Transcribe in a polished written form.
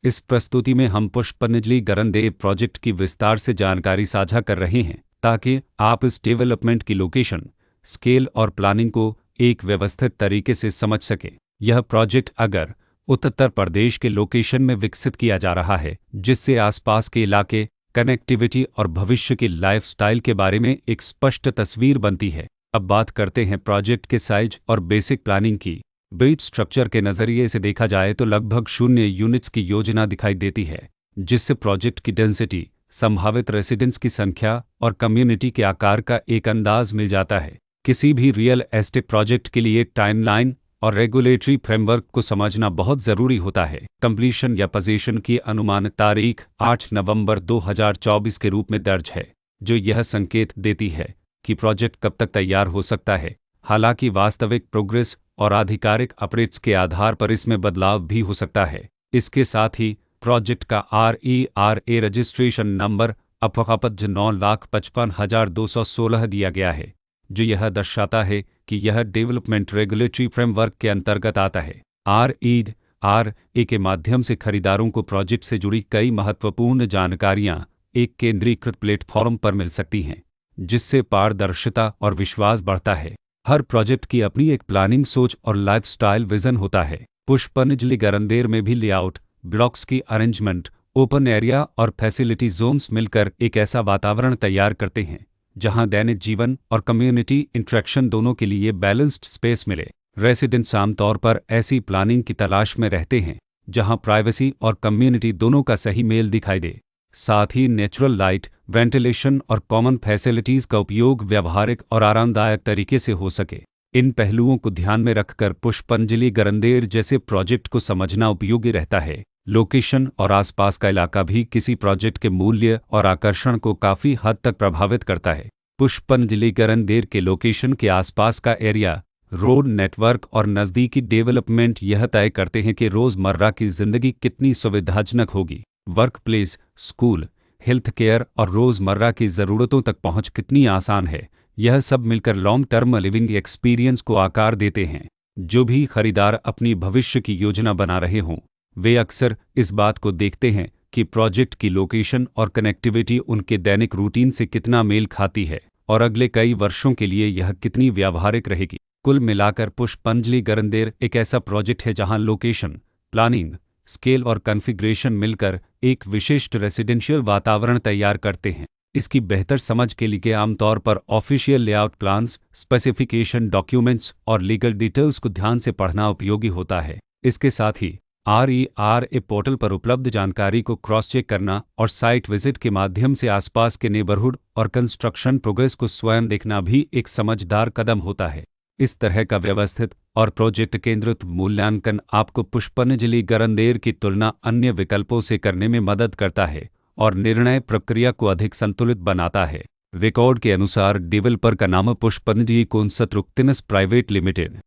इस प्रस्तुति में हम पुष्पनिजली गरनदेव प्रोजेक्ट की विस्तार से जानकारी साझा कर रहे हैं ताकि आप इस डेवलपमेंट की लोकेशन, स्केल और प्लानिंग को एक व्यवस्थित तरीके से समझ सकें। यह प्रोजेक्ट अगर उत्तर प्रदेश के लोकेशन में विकसित किया जा रहा है, जिससे आसपास के इलाके, कनेक्टिविटी और भविष्य की लाइफस्टाइल के बारे में एक स्पष्ट तस्वीर बनती है। अब बात करते हैं प्रोजेक्ट के साइज और बेसिक प्लानिंग की। बेट स्ट्रक्चर के नज़रिए से देखा जाए तो लगभग 0 यूनिट्स की योजना दिखाई देती है, जिससे प्रोजेक्ट की डेंसिटी, संभावित रेसिडेंट्स की संख्या और कम्युनिटी के आकार का एक अंदाज मिल जाता है। किसी भी रियल एस्टेट प्रोजेक्ट के लिए टाइमलाइन और रेगुलेटरी फ्रेमवर्क को समझना बहुत ज़रूरी होता है। कंप्लीशन या पोजीशन की अनुमानित तारीख 8 नवंबर 2024 के रूप में दर्ज है, जो यह संकेत देती है कि प्रोजेक्ट कब तक तैयार हो सकता है। हालांकि वास्तविक प्रोग्रेस और आधिकारिक अपडेट्स के आधार पर इसमें बदलाव भी हो सकता है। इसके साथ ही प्रोजेक्ट का RERA रजिस्ट्रेशन नंबर अफवापज 9,55,216 दिया गया है, जो यह दर्शाता है कि यह डेवलपमेंट रेगुलेटरी फ्रेमवर्क के अंतर्गत आता है। RERA के माध्यम से खरीदारों को प्रोजेक्ट से जुड़ी कई महत्वपूर्ण जानकारियां एक केंद्रीकृत प्लेटफॉर्म पर मिल सकती हैं, जिससे पारदर्शिता और विश्वास बढ़ता है। हर प्रोजेक्ट की अपनी एक प्लानिंग सोच और लाइफस्टाइल विजन होता है। पुष्पनिजली गरनदेव में भी लेआउट, ब्लॉक्स की अरेंजमेंट, ओपन एरिया और फैसिलिटी जोन्स मिलकर एक ऐसा वातावरण तैयार करते हैं जहां दैनिक जीवन और कम्युनिटी इंटरेक्शन दोनों के लिए बैलेंस्ड स्पेस मिले। रेसिडेंट्स आमतौर पर ऐसी प्लानिंग की तलाश में रहते हैं जहां प्राइवेसी और कम्युनिटी दोनों का सही मेल दिखाई दे। साथ ही नेचुरल लाइट, वेंटिलेशन और कॉमन फैसिलिटीज़ का उपयोग व्यावहारिक और आरामदायक तरीके से हो सके। इन पहलुओं को ध्यान में रखकर पुष्पनिजली गरनदेव जैसे प्रोजेक्ट को समझना उपयोगी रहता है। लोकेशन और आसपास का इलाका भी किसी प्रोजेक्ट के मूल्य और आकर्षण को काफ़ी हद तक प्रभावित करता है। पुष्पनिजली गरनदेव के लोकेशन के आसपास का एरिया, रोड नेटवर्क और नज़दीकी डेवलपमेंट यह तय करते हैं कि रोज़मर्रा की ज़िंदगी कितनी सुविधाजनक होगी। Work place, school, health care और रोज़मर्रा की ज़रूरतों तक पहुंच कितनी आसान है। यह सब मिलकर लॉन्ग टर्म लिविंग एक्सपीरियंस को आकार देते हैं। जो भी खरीदार अपनी भविष्य की योजना बना रहे हों, वे अक्सर इस बात को देखते हैं कि प्रोजेक्ट की लोकेशन और कनेक्टिविटी उनके दैनिक रूटीन से कितना मेल खाती है और अगले कई वर्षों के लिए यह कितनी व्यावहारिक रहेगी। कुल मिलाकर पुष्पनिजली गरनदेव एक ऐसा प्रोजेक्ट है जहां लोकेशन, प्लानिंग, स्केल और कॉन्फ़िगरेशन मिलकर एक विशिष्ट रेसिडेंशियल वातावरण तैयार करते हैं। इसकी बेहतर समझ के लिए आमतौर पर official layout plans, specification documents और लीगल डिटेल्स को ध्यान से पढ़ना उपयोगी होता है। इसके साथ ही RERA पोर्टल पर उपलब्ध जानकारी को क्रॉस चेक करना और साइट विजिट के माध्यम से आसपास के नेबरहुड और कंस्ट्रक्शन प्रोग्रेस को स्वयं देखना भी एक समझदार कदम होता है। इस तरह का व्यवस्थित और प्रोजेक्ट केंद्रित मूल्यांकन आपको पुष्पनिजली गरनदेव की तुलना अन्य विकल्पों से करने में मदद करता है और निर्णय प्रक्रिया को अधिक संतुलित बनाता है। रिकॉर्ड के अनुसार डेवलपर का नाम पुष्पनिजली कंस्ट्रक्शंस प्राइवेट लिमिटेड